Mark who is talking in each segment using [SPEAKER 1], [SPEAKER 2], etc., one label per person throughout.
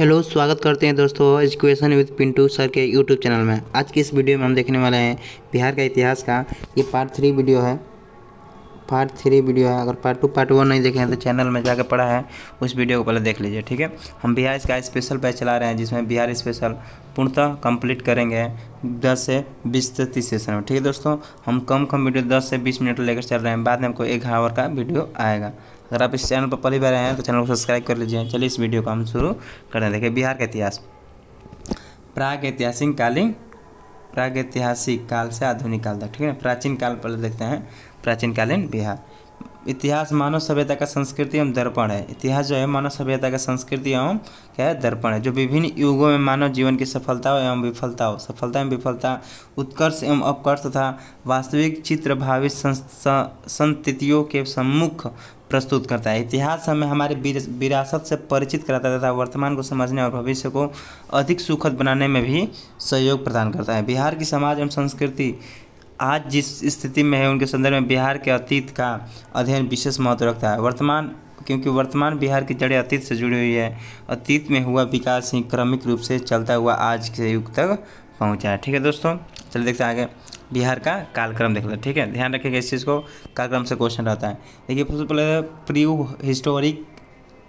[SPEAKER 1] Hello, स्वागत करते हैं दोस्तों एजुकेशन विद पिंटू सर के यूट्यूब चैनल में। आज की इस वीडियो में हम देखने वाले हैं बिहार का इतिहास का। ये पार्ट 3 वीडियो है। अगर पार्ट 2 पार्ट 1 नहीं देखे हैं तो चैनल में जाकर पड़ा है, उस वीडियो को पहले देख लीजिए। ठीक है, हम बिहार का स्पेशल बैच चला रहे हैं जिसमें बिहार स्पेशल पूर्णतः कंप्लीट करेंगे 10 से 20 से 30 सेशन में। ठीक है दोस्तों, हम कम वीडियो 10 से 20 मिनट लेकर चल रहे हैं। बाद में हमको 1 आवर का वीडियो आएगा। अगर आप इस चैनल पर पहली बार आए हैं तो चैनल को सब्सक्राइब कर लीजिए। चलिए इस वीडियो को हम शुरू करते हैं। देखिए, बिहार का इतिहास प्रागैतिहासिक काल से आधुनिक काल तक। ठीक है, प्राचीन काल पहले देखते हैं। प्राचीन कालीन बिहार इतिहास मानव सभ्यता का संस्कृति एवं दर्पण है। इतिहास जो है मानव सभ्यता का संस्कृति एवं क्या है, दर्पण है, जो विभिन्न युगों में मानव जीवन की सफलता एवं विफलता, उत्कर्ष एवं अपकर्ष तथा वास्तविक चित्र भावी संस्थितियों के सम्मुख प्रस्तुत करता है। इतिहास हमें हमारी विरासत से परिचित कराता है तथा वर्तमान को समझने और भविष्य को अधिक सुखद बनाने में भी सहयोग प्रदान करता है। बिहार की समाज एवं संस्कृति आज जिस स्थिति में है उनके संदर्भ में बिहार के अतीत का अध्ययन विशेष महत्व रखता है। क्योंकि वर्तमान बिहार की जड़ें अतीत से जुड़ी हुई है। अतीत में हुआ विकास ही क्रमिक रूप से चलता हुआ आज के युग तक पहुंचा है। ठीक है दोस्तों, चलिए देखते हैं आगे बिहार का कालक्रम देख लेते हैं। ठीक है, ध्यान रखिएगा इस चीज़ को, कालक्रम से क्वेश्चन रहता है। देखिए, सबसे पहले प्री हिस्टोरिक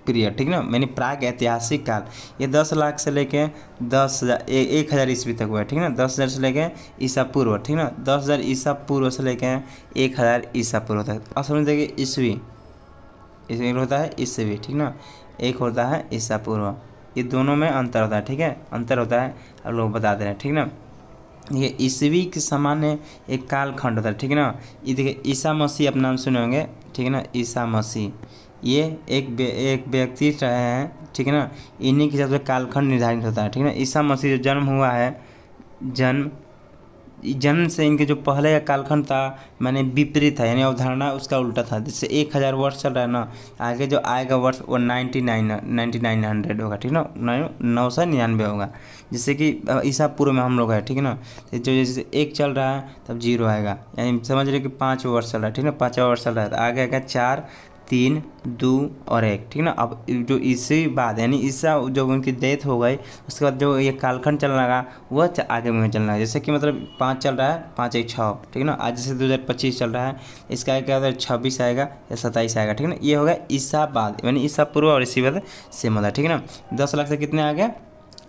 [SPEAKER 1] पीरियड, ठीक ना, मैंने प्राग ऐतिहासिक काल, ये 10 लाख से लेके 10,000 ईस्वी तक हुआ है। ठीक ना, 10,000 से लेके ईसा पूर्व, ठीक ना, 10,000 ईसा पूर्व से लेके 1,000 ईसा पूर्व तक। अब समझ देखिए, ईस्वी इसमें होता है ईस्वी, ठीक ना, एक होता है ईसा पूर्व। ये दोनों में अंतर होता है। ठीक है, अंतर होता है, अब लोग बता दे रहे हैं। ठीक ना, ये ईस्वी के सामान्य एक कालखंड होता है। ठीक है ना, ये देखिए ईसा मसीह आप नाम सुने होंगे। ठीक है ना, ईसा मसीह ये एक व्यक्ति रहे हैं। ठीक है ना, इन्हीं के हिसाब से कालखंड निर्धारित होता है। ठीक है ना, ईसा मसीह जो जन्म हुआ है, जन्म से इनके जो पहले का कालखंड था माने विपरीत था, यानी अवधारणा उसका उल्टा था। जैसे 1000 वर्ष चल रहा है ना, आगे जो आएगा वर्ष वो 9900 होगा। ठीक ना, 999 होगा। जैसे कि ईसा पूर्व में हम लोग है। ठीक है ना, तो जो जैसे 1 चल रहा है तब 0 आएगा, यानी समझ रहे कि 5 वर्ष चल रहा है। ठीक ना, 5वां वर्ष चल रहा है तो आगे आएगा 4, 3, 2 और 1। ठीक ना, अब जो इसी बाद यानी ईसा जब उनकी डेथ हो गई उसके बाद जो ये कालखंड चलने लगा वह आगे में चलना है। जैसे कि मतलब 5 चल रहा है, 5 1 6। ठीक ना, आज जैसे 2025 चल रहा है, इसका क्या होता है 26 आएगा या 27 आएगा। ठीक ना, ये होगा ईसा बाद, यानी ईसा पूर्व और इसी बाद सेम होता है। ठीक ना, 10 लाख से कितने आ गया,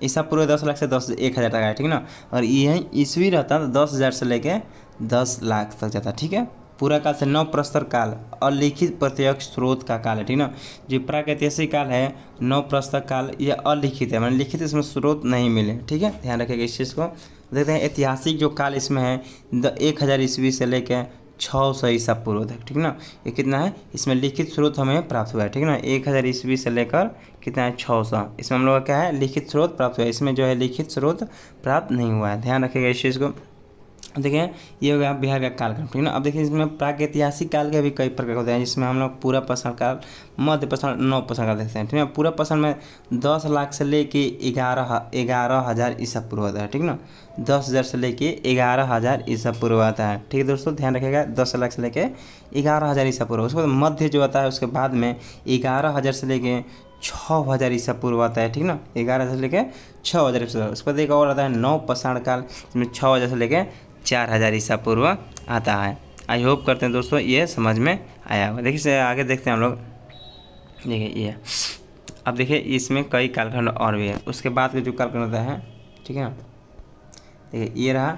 [SPEAKER 1] ईसा पूर्व 10 लाख से 1,000 तक आया। ठीक ना, और यही ईस्वी रहता तो 10,000 से लेके 10 लाख तक जाता। ठीक है, पूरा काल से 9 प्रस्तर काल अलिखित प्रत्यक्ष स्रोत का काल है। ठीक ना, जो प्रागैतिहासिक काल है 9 प्रस्तर काल ये अलिखित है, मतलब लिखित इसमें स्रोत नहीं मिले। ठीक है, ध्यान रखिएगा इस चीज़ को। देखते हैं ऐतिहासिक जो काल इसमें है 1000 ईस्वी से लेकर 600 ईसा पूर्व तक। ठीक ना, ये कितना है, इसमें लिखित स्रोत हमें प्राप्त हुआ है। ठीक ना, 1000 ईस्वी से लेकर कितना है 600, इसमें हम लोग का क्या है लिखित स्रोत प्राप्त हुआ है। इसमें जो है लिखित स्रोत प्राप्त नहीं हुआ है। ध्यान रखिएगा इस चीज़ को। देखिए, ये हो गया बिहार का कालक्रम। ठीक है ना, अब देखिए इसमें प्रागैतिहासिक काल के भी कई प्रकार होते हैं, जिसमें हम लोग पूरा प्रश्न काल, मध्य प्रश्न, 9 प्रश्न काल देखते हैं। ठीक है, पूरा प्रश्न में 10 लाख से लेके 11,000 ईसा पूर्व आता है। ठीक ना, 10,000 से लेके 11,000 ईसा पूर्व आता है। ठीक है दोस्तों, ध्यान रखिएगा, 10 लाख से लेके 11,000 ईसा पूर्व। उसके बाद मध्य जो आता है उसके बाद में 11,000 से लेके 6,000 ईसा पूर्व आता है। ठीक ना, 11,000 से लेके 6,000 ईसा। उसके बाद एक और आता है 9 पाषाण काल, जिसमें 6,000 से लेके 4,000 ईसा पूर्व आता है। आई होप करते हैं दोस्तों ये समझ में आया होगा। देखिए आगे देखते हैं हम लोग। देखिए ये, अब देखिए इसमें कई कालखंड और भी है। उसके बाद के जो कालखंड होता है, ठीक है ना, देखिए ये रहा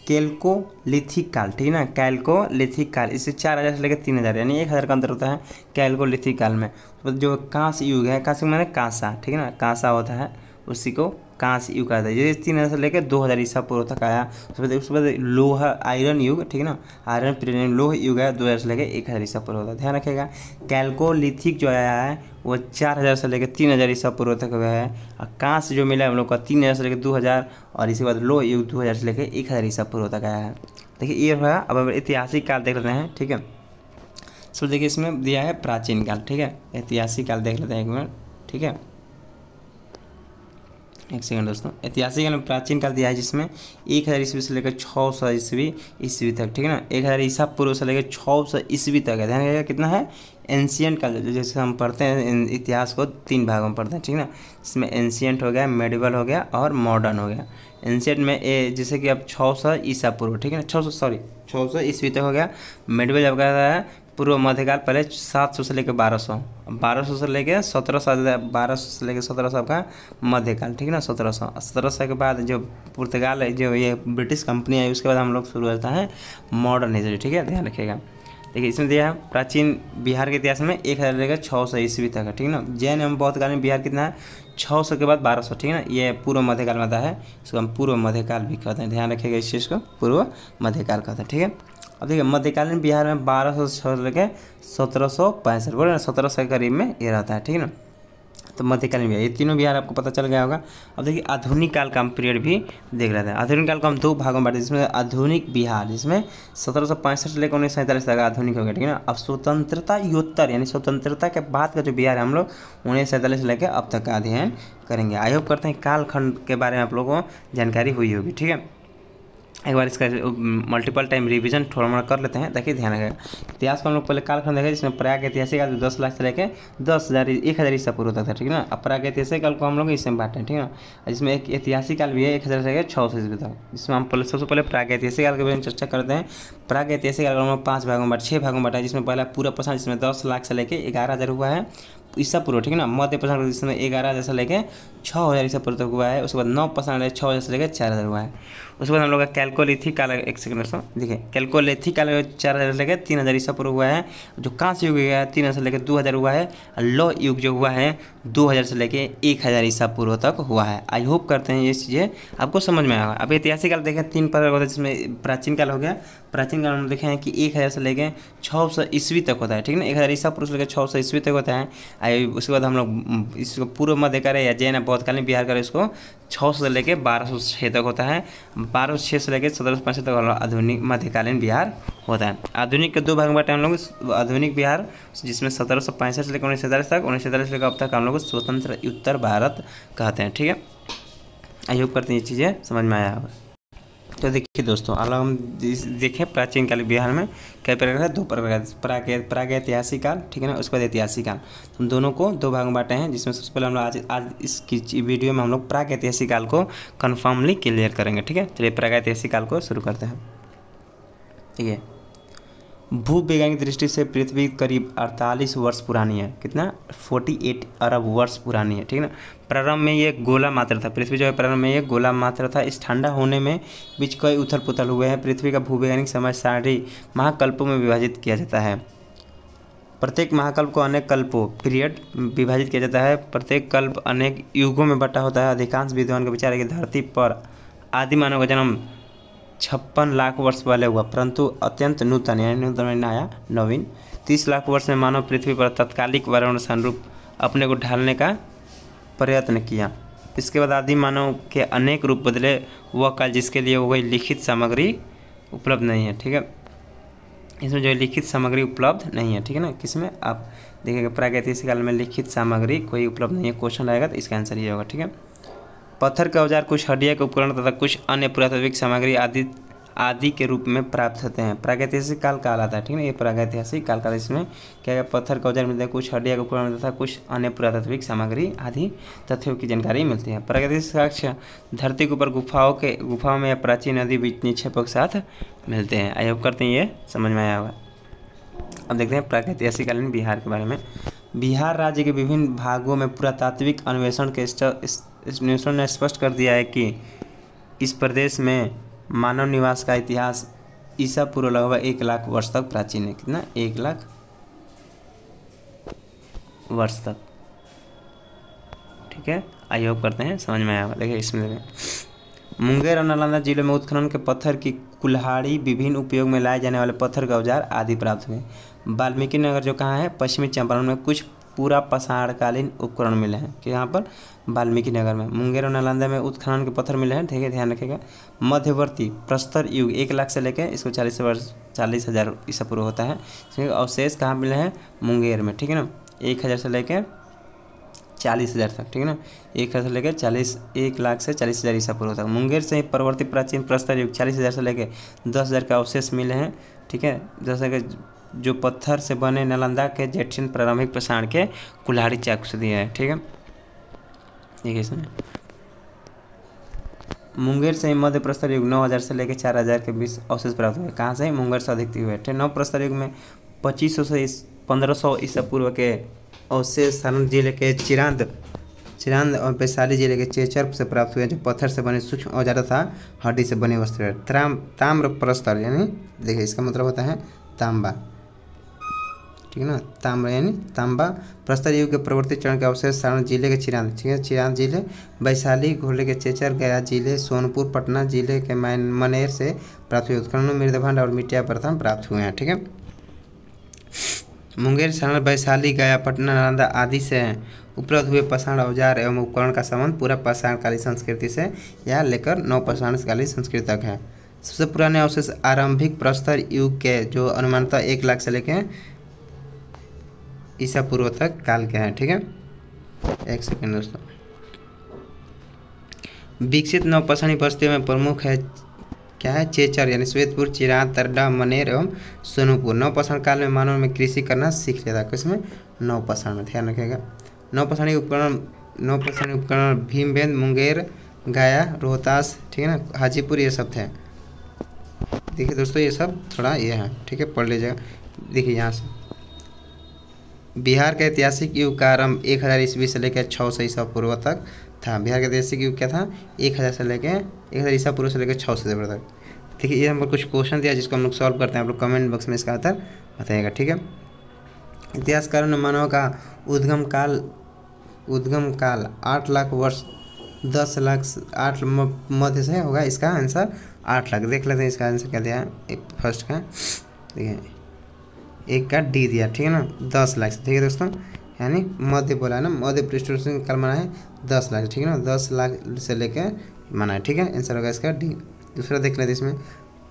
[SPEAKER 1] कैल्कोलिथिक काल। ठीक है ना, कैल्कोलिथिक काल, इससे 4,000 से लेकर 3,000 यानी 1,000 का अंतर होता है कैल्कोलिथिक काल में। तो जो कांस्य युग है, कांस्य माने कांसा, ठीक है ना, कांसा होता है, उसी को कांस्य युग कहता है। जैसे 3,000 से लेकर 2,000 ईसा पूर्व तक आया। उसके बाद लोहा आयरन युग, ठीक है ना, आयरन पीरियड लोह युग है 2,000 से लेकर 1,000 ईसा पूर्व होता है। ध्यान रखिएगा, कैल्कोलिथिक जो आया है वो 4,000 से लेकर 3,000 ईसा पूर्व तक हुआ है। और कांस्य जो मिला है हम लोग का 3,000 से लेकर 2,000, और इसके बाद लोह युग 2,000 से लेकर 1,000 ईसा पूर्व तक आया है। देखिए ये हुआ। अब ऐतिहासिक काल देख लेते हैं। ठीक है, सो देखिए इसमें दिया है प्राचीन काल। ठीक है, ऐतिहासिक काल देख लेते हैं 1 मिनट। ठीक है, एक सेकंड दोस्तों, ऐतिहासिक काल में प्राचीन काल दिया है जिसमें 1000 ईस्वी से लेकर 600 ईस्वी तक, ठीक है ना। 1000 ईसा पूर्व से लेकर 600 ईस्वी तक है। ध्यान रखिएगा कितना है, एंशियंट काल, जैसे हम पढ़ते हैं इतिहास को 3 भागों में पढ़ते हैं, ठीक है ना। इसमें एंशियंट हो गया, मेडिवल हो गया और मॉडर्न हो गया। एंशियंट में जैसे कि अब 600 ईसा पूर्व, ठीक है ना, 600 ईस्वी तक हो गया। मेडिवल जब कहता है पूर्व मध्यकाल, पहले 700 से लेकर 1200 से लेकर 1700, 1200 से लेकर 1700 का मध्यकाल, ठीक है ना। 1700 के बाद जो पुर्तगाल जो ये ब्रिटिश कंपनी आई उसके बाद हम लोग शुरू होता है मॉडर्न हिस्ट्री, ठीक है, ध्यान रखिएगा। देखिए इसमें दिया है प्राचीन बिहार के इतिहास में 1000 लेकर 600 ईस्वी तक है, ठीक है ना। जैन एवं बौद्धकाल में बिहार कितना है, 600 के बाद 1200, ठीक है ना। ये पूर्व मध्यकाल में आता है, इसको हम पूर्व मध्यकाल भी कहते हैं, ध्यान रखिएगा इस चीज़ को, पूर्व मध्यकाल कहते हैं, ठीक है। अब देखिए मध्यकालीन बिहार में 1200 से लेकर 1765, बोले ना 1700 के करीब में ये रहता है, ठीक है ना। तो मध्यकालीन बिहार, ये तीनों बिहार आपको पता चल गया होगा। अब देखिए आधुनिक काल का हम पीरियड भी देख रहे थे। आधुनिक काल को हम 2 भागों में बांटे, जिसमें आधुनिक बिहार, जिसमें 1765 से लेकर 1947 तक आधुनिक हो गया, ठीक है ना। अब स्वतंत्रता योत्तर यानी स्वतंत्रता के बाद का जो बिहार है हम लोग 1947 से लेकर अब तक का अध्ययन करेंगे। आई होप करते हैं कालखंड के बारे में आप लोगों को जानकारी हुई होगी, ठीक है। एक बार इसका मल्टीपल टाइम रिवीजन थोड़ा मोड़ा कर लेते हैं ताकि ध्यान रखेगा। इतिहास को हम लोग पहले कालखंड देखें, जिसमें प्रागैतिहासिक काल 10 लाख से लेकर 10,000 ईसा पूर्व तक था, ठीक है ना। अब प्रागैतिहासिक काल को हम लोग इसमें बांटे हैं, ठीक है ना। इसमें एक ऐतिहासिक काल भी है 1000 से लेकर 600 ईस्वी तक, जिसमें हम पहले सबसे पहले प्रागैतिहासिक काल के बारे में चर्चा करते हैं। प्रागैतिहासिक काल को हम लोग 5 भागों में 6 भागों में बांटा है, जिसमें पहला पूरा प्रश्न जिसमें 10 लाख से लेकर 11,000 हुआ है ईसा पूर्व, ठीक है ना। मध्य प्रश्न जिसमें 11,000 से लेकर 6,000 ईसा पूर्व तक हुआ है। उसके बाद 9 प्रश्न 6,000 से लेकर 4,000 हुआ है। उसके बाद हम लोग का कैल्कोलिथिक काल, एक सेकंड दोस्तों देखिए, कैल्कोलिथिक काल 4,000 से लेकर 3,000 ईसा पूर्व हुआ है। जो कांस्य युग है 3,000 से लेकर 2,000 हुआ है। और लौह युग जो हुआ है 2000 से लेकर 1000 ईसा पूर्व तक हुआ है। आई होप करते हैं ये चीज़ें आपको समझ में आएगा। अब ऐतिहासिक काल देखें 3 प्रकार होता है, जिसमें प्राचीन काल हो गया। प्राचीन काल में देखें हैं कि 1000 से लेकर 600 ईस्वी तक होता है, ठीक है ना। 1000 ईसा पूर्व से लेकर 600 ईस्वी तक होता है। उसके बाद हम लोग इसको पूर्व मध्यकाल या जैन बौद्धकालीन बिहार का इसको 600 से लेकर 1206 तक होता है। 1206 से लेकर 1765 तक आधुनिक मध्यकालीन बिहार होता है। आधुनिक के 2 भाग में बांटे हम लोग। आधुनिक बिहार जिसमें 1765 से लेकर 1947 तक, 1947 से लेकर अब तक हम लोग स्वतंत्र उत्तर भारत कहते हैं, ठीक है। आई होप करते हैं ये चीज़ें समझ में आया होगा। तो देखिए दोस्तों, अगर हम देखें प्राचीन काल बिहार में कई प्रकार है, 2 प्रकार, प्रागैतिहासिक काल, ठीक है ना, उसके बाद ऐतिहासिक काल। हम दोनों को 2 भाग में बांटे हैं, जिसमें सबसे पहले हम लोग आज इसकी वीडियो में हम लोग प्रागैतिहासिक काल को कन्फर्मली क्लियर करेंगे, ठीक है। चलिए प्रागैतिहासिक काल को शुरू करते हैं, ठीक है। भूवैज्ञानिक दृष्टि से पृथ्वी करीब 48 वर्ष पुरानी है। कितना? 48 अरब वर्ष पुरानी है, ठीक है ना। प्रारंभ में ये गोला मात्र था, पृथ्वी जो है प्रारंभ में ये गोला मात्र था। इस ठंडा होने में बीच कई उथल पुथल हुए हैं। पृथ्वी का भूवैज्ञानिक समय सारणी महाकल्पों में विभाजित किया जाता है। प्रत्येक महाकल्प को अनेक कल्पों पीरियड विभाजित किया जाता है। प्रत्येक कल्प अनेक युगों में बटा होता है। अधिकांश विद्वान का विचार है कि धरती पर आदि मानव का जन्म 56 लाख वर्ष पहले हुआ, परंतु अत्यंत नूतन यानी नूतन में नया नवीन 30 लाख वर्ष में मानव पृथ्वी पर तत्कालिक वातावरण अनुरूप अपने को ढालने का प्रयत्न किया। इसके बाद आदि मानव के अनेक रूप बदले, वह काल जिसके लिए वही लिखित सामग्री उपलब्ध नहीं है, ठीक है। इसमें जो लिखित सामग्री उपलब्ध नहीं है, ठीक है ना। किसमें? आप देखिएगा प्रागैतिहासिक काल में लिखित सामग्री कोई उपलब्ध नहीं है। क्वेश्चन रहेगा तो इसका आंसर ये होगा, ठीक है। पत्थर के औजार, कुछ हड्डियाँ के उपकरण तथा कुछ अन्य पुरातात्विक सामग्री आदि के रूप में प्राप्त होते हैं। प्रागैतिहासिक काल कहलाता है, ठीक है ना। ये प्रागैतिहासिक काल का, इसमें क्या है? पत्थर के औजार मिलते हैं, कुछ हड्डियाँ के उपकरण तथा कुछ अन्य पुरातात्विक सामग्री आदि तथ्यों की जानकारी मिलती है। प्रागैतिहासिक साक्ष्य धरती के ऊपर गुफाओं में या प्राचीन नदी बीच निक्षेपों के साथ मिलते हैं। आई होप करते हैं ये समझ में आया होगा। अब देखते हैं प्रागैतिहासिक कालीन बिहार के बारे में। बिहार राज्य के विभिन्न भागों में पुरातात्विक अन्वेषण ने स्पष्ट कर दिया है कि इस प्रदेश में मानव निवास का इतिहास ईसा पूर्व लगभग 1 लाख वर्ष तक प्राचीन है। कितना? 1 लाख वर्ष तक, ठीक है। आई होप करते हैं समझ में आया होगा। देखिए इसमें देखें, मुंगेर और नालंदा जिलों में उत्खनन के पत्थर की कुल्हाड़ी, विभिन्न उपयोग में लाए जाने वाले पत्थर का औजार आदि प्राप्त हुए। वाल्मीकि नगर जो कहाँ है? पश्चिमी चंपारण में कुछ पूरा पाषाणकालीन उपकरण मिले हैं। कि यहाँ पर वाल्मीकि नगर में। मुंगेर और नालंदा में उत्खनन के पत्थर मिले हैं, ठीक है, ध्यान रखिएगा। मध्यवर्ती प्रस्तर युग 1 लाख से लेकर इसको 40,000 ईसा पूर्व होता है। इसमें अवशेष कहाँ मिले हैं? मुंगेर में, ठीक है ना। 1000 से लेकर 40,000 तक, ठीक है ना। 1,000 से लेकर 1 लाख से 40,000 ईसा पूर्व तक। मुंगेर से ही परवर्ती प्राचीन प्रस्तर युग 40,000 से लेकर 10,000 के अवशेष मिले हैं, ठीक है। जैसे कि जो पत्थर से बने नालंदा के जेठिन प्रारंभिक प्रसारण के कुल्हाड़ी चाकू से दिया है, ठीक है। देखिए इसमें मुंगेर से ही मध्य प्रस्तर युग 9,000 से लेकर 4,000 के बीच अवशेष प्राप्त हुए। कहाँ से? मुंगेर से अधिक हुए थे। नव प्रस्तर युग में 2500 से 1500 ईसा पूर्व के अवशेष सारण जिले के चिरांद और वैशाली जिले के चेचर से प्राप्त हुए, जो पत्थर से बने सूक्ष्म औजार था हड्डी से बने वस्त्र। ताम्र प्रस्तर यानी देखिए इसका मतलब होता है तांबा, ठीक है ना। ताम्र यानी तांबा। प्रस्तर युग के प्रवर्ती चरण के अवशेष सारण जिले के चिरांद, ठीक है, चिरांद जिले, वैशाली घोड़े के चेचर, गया जिले, सोनपुर पटना जिले के मनेर से प्राप्त हुए। उत्खनन मृदभांड और मिट्टिया प्रथम प्राप्त हुए हैं, ठीक है। मुंगेर सारण वैशाली गया पटना नालंदा आदि से उपलब्ध हुए पाषाण औजार एवं उपकरण का संबंध पूरा पाषाणकालीन संस्कृति से या लेकर नवपाषाणकालीन संस्कृति तक है। सबसे पुराने अवशेष आरंभिक प्रस्तर युग के, जो अनुमानतः 1 लाख से लेकर ईसा पूर्व तक काल के हैं, ठीक है। एक सेकेंड दोस्तों। विकसित नवपाषाणी बस्तियों में प्रमुख है क्या है? चेचर यानी श्वेतपुर, चिरांद, तरडा, मनेर एवं सोनूपुर। नवपाषाण काल में मानव में कृषि करना सीख लिया था। किसमें? नवपाषाण में, ध्यान रखिएगा। नवपाषाणी उपकरण भीमबेन, मुंगेर, गया, रोहतास, ठीक है ना, हाजीपुर, ये सब थे। देखिए दोस्तों ये सब थोड़ा ये है, ठीक है, पढ़ लीजिएगा। देखिए यहाँ से बिहार का ऐतिहासिक युग का आरंभ 1000 ईस्वी से लेकर 600 ईसा पूर्व तक था। बिहार का ऐतिहासिक युग क्या था? 1000 से लेकर 1000 ईसा पूर्व से लेकर 600 ईसा पूर्व तक। देखिए ये हम लोग कुछ क्वेश्चन दिया जिसको हम लोग सॉल्व करते हैं, आप लोग कमेंट बॉक्स में इसका आंसर बताइएगा, ठीक है। इतिहासकारों ने मानव का उद्गम काल 8 लाख वर्ष 10 लाख 8 मध्य से होगा। इसका आंसर 8 लाख। देख लेते हैं इसका आंसर क्या दिया है। एक फर्स्ट का देखिए, एक का डी दिया, ठीक है ना, 10 लाख से, ठीक है दोस्तों। यानी मध्य बोला है ना, मध्य प्लेस्टोसीन काल माना है 10 लाख, ठीक है ना, 10 लाख से लेकर माना है, ठीक है। आंसर होगा इसका डी। दूसरा देख लेते हैं इसमें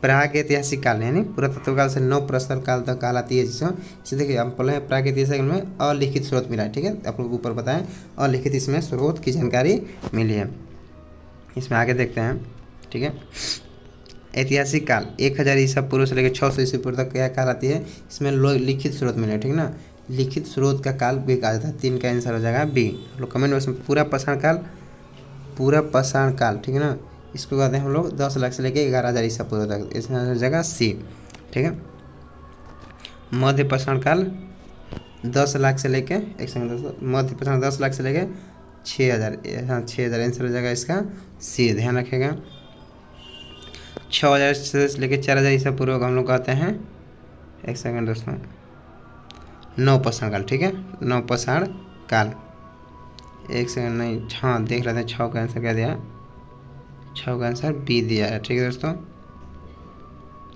[SPEAKER 1] प्राग ऐतिहासिक काल यानी पुरातत्व काल से नव प्रस्तर काल तक काल आती है, जिसमें इसे देखिए हम पढ़े हैं प्राग ऐतिहासिक काल में अलिखित स्रोत मिला है, ठीक है। आप लोग को ऊपर बताएं अलिखित इसमें स्रोत की जानकारी मिली है। इसमें आगे देखते हैं, ठीक है। ऐतिहासिक काल 1000 ईसा पूर्व से लेकर 600 ईसा पूर्व तक क्या काल आती है? इसमें लिखित स्रोत मिले, ठीक ना। लिखित स्रोत का काल भी कहा जाता है। 3 का आंसर हो जाएगा बी। लोग कमेंट बॉक्स में पूरा पाषाण काल, ठीक है ना, इसको कहते हैं हम लोग 10 लाख से लेकर 11,000 ईसा पूर्व तक। इसमें हो जाएगा सी, ठीक है। मध्य पाषाण काल 10 लाख से लेकर, एक सेकंड दोस्तों, मध्य पाषाण 10 लाख से लेकर 6,000, हाँ 6,000 आंसर हो जाएगा इसका सी, ध्यान रखिएगा। 6,000 से लेकर 4,000 ईसा पूर्व को हम लोग कहते हैं, एक सेकंड दोस्तों, नवपाषाण काल, ठीक है, नवपाषाण काल। एक सेकंड नहीं, हाँ देख लेते हैं 6 का आंसर क्या दिया, 6 का आंसर बी दिया है, ठीक है दोस्तों।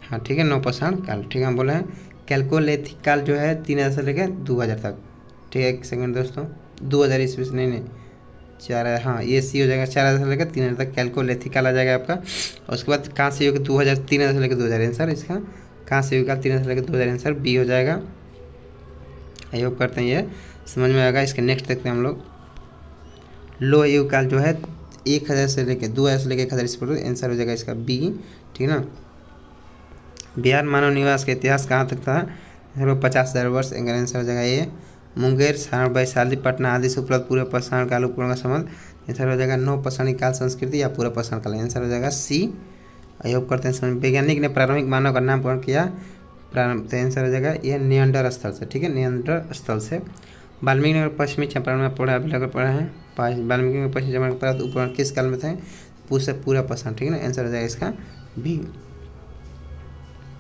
[SPEAKER 1] हाँ ठीक है, नवपाषाण काल, ठीक है। हम बोले हैं कैलकोलिथिक काल जो है 3,000 से लेकर 2,000 तक, ठीक है। एक सेकंड दोस्तों, 2000 ईस्वी से नहीं 4, हाँ ये सी हो जाएगा। 4,000 से लेकर 3,000 तक कैलकोलिथिक काल आ जाएगा आपका। और उसके बाद कहाँ से युग 2000, 3,000 से लेकर 2,000 आंसर इसका। कहाँ से युग का 3,000 से लेकर 2,000 आंसर बी हो जाएगा। आई होप करते हैं ये समझ में आएगा। इसके नेक्स्ट देखते हैं हम लोग। लो युग काल जो है 1,000 से लेकर 2,000 से लेकर 1,000 ईस्वी पूर्व, आंसर हो जाएगा इसका बी, ठीक है ना। बिहार मानव निवास का इतिहास कहाँ तक था? 50,000 वर्ष, आंसर हो जाएगा ए। मुंगेर, सारण, वैशाली, पटना आदि से उपलब्ध पूरे पाषाण काल उपकरण का संबंध, आंसर हो जाएगा नवपाषाणी काल संस्कृति या पूरा पाषाण काल, आंसर हो जाएगा सी। आई होप करते हैं समझ। वैज्ञानिक ने प्रारंभिक मानव का नामकरण किया, प्रारंभ, तो आंसर हो जाएगा ये नियंडर स्थल से, ठीक है, नियंडर स्थल से। वाल्मीकि नगर पश्चिमी चंपारण में पढ़ा, अभी लगभग पढ़ा है। वाल्मीकि नगर पश्चिमी चंपारण के प्राप्त उपकरण किस काल में थे? पूरा पाषाण, ठीक है ना, आंसर हो जाएगा इसका बी।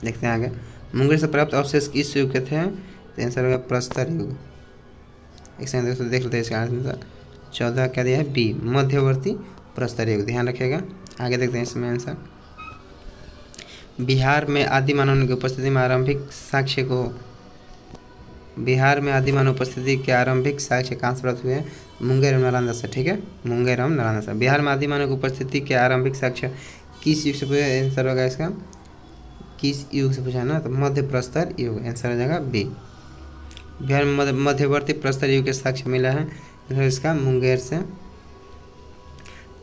[SPEAKER 1] देखते हैं आगे। मुंगेर से प्राप्त अवशेष किस युग के थे? तो आंसर होगा प्रस्तर युग। एक सेकंड दोस्तों देख लेते हैं इसका आंसर। 14 क्या दिया है? बी, मध्यवर्ती प्रस्तर युग, ध्यान रखिएगा। आगे देखते हैं इसमें आंसर। बिहार में आदि मानव की उपस्थिति में आरंभिक साक्ष्य को, बिहार में आदि मानव उपस्थिति के आरंभिक साक्ष्य कहाँ से प्राप्त हुए हैं? मुंगेर एवं नालंदा से, ठीक है, मुंगेर एवं नालंदा से। बिहार में आदि मानव की उपस्थिति के आरंभिक साक्ष्य किस युग से पूछा? आंसर होगा इसका किस युग से पूछा है ना, तो मध्य प्रस्तर युग, आंसर हो जाएगा बी। बिहार में मध्यवर्ती प्रस्तर युग के साक्ष्य मिला है,
[SPEAKER 2] इसका मुंगेर से।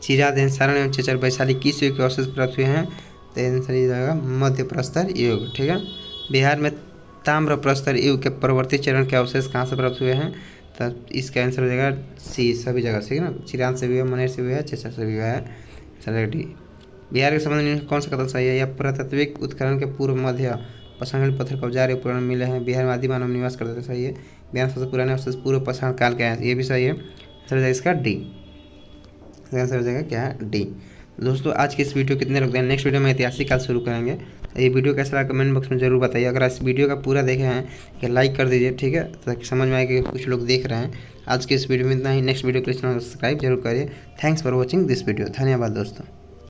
[SPEAKER 2] चिराद सारण एवं चेचर वैशाली किस युग के अवशेष प्राप्त हुए हैं? तो आंसर ये जाएगा मध्य प्रस्तर युग। ठीक है। बिहार में ताम्र प्रस्तर युग के परवर्ती चरण के अवशेष कहाँ से प्राप्त हुए हैं? तब इसका आंसर हो जाएगा सी, सभी जगह से, ना। चिरान से भी है, मनेर से भी है, चेचर से भी है, चलेगा डी। बिहार के संबंध में कौन सा कथन सही है? या पुरातात्विक उत्खनन के पूर्व मध्य पाषाण पत्थर का औजार उपकरण मिले हैं। बिहार में आदि मानव निवास करते थे, सही है। बिहार में सबसे पुराने अवशेष पूर्व पाषाण काल के हैं, ये भी सही है। आंसर हो जाएगा इसका डी। आंसर हो जाएगा क्या? डी। दोस्तों आज की इस वीडियो कितने रुक गए? नेक्स्ट वीडियो में ऐतिहासिक काल शुरू करेंगे। ये वीडियो कैसा लगा कमेंट बॉक्स में जरूर बताइए। अगर इस वीडियो का पूरा देखे हैं कि लाइक कर दीजिए, ठीक है, ताकि समझ में आए कि कुछ लोग देख रहे हैं। आज के इस वीडियो में इतना ही। नेक्स्ट वीडियो के लिए चैनल सब्सक्राइब जरूर करिए। Thanks for watching this video. धन्यवाद दोस्तों।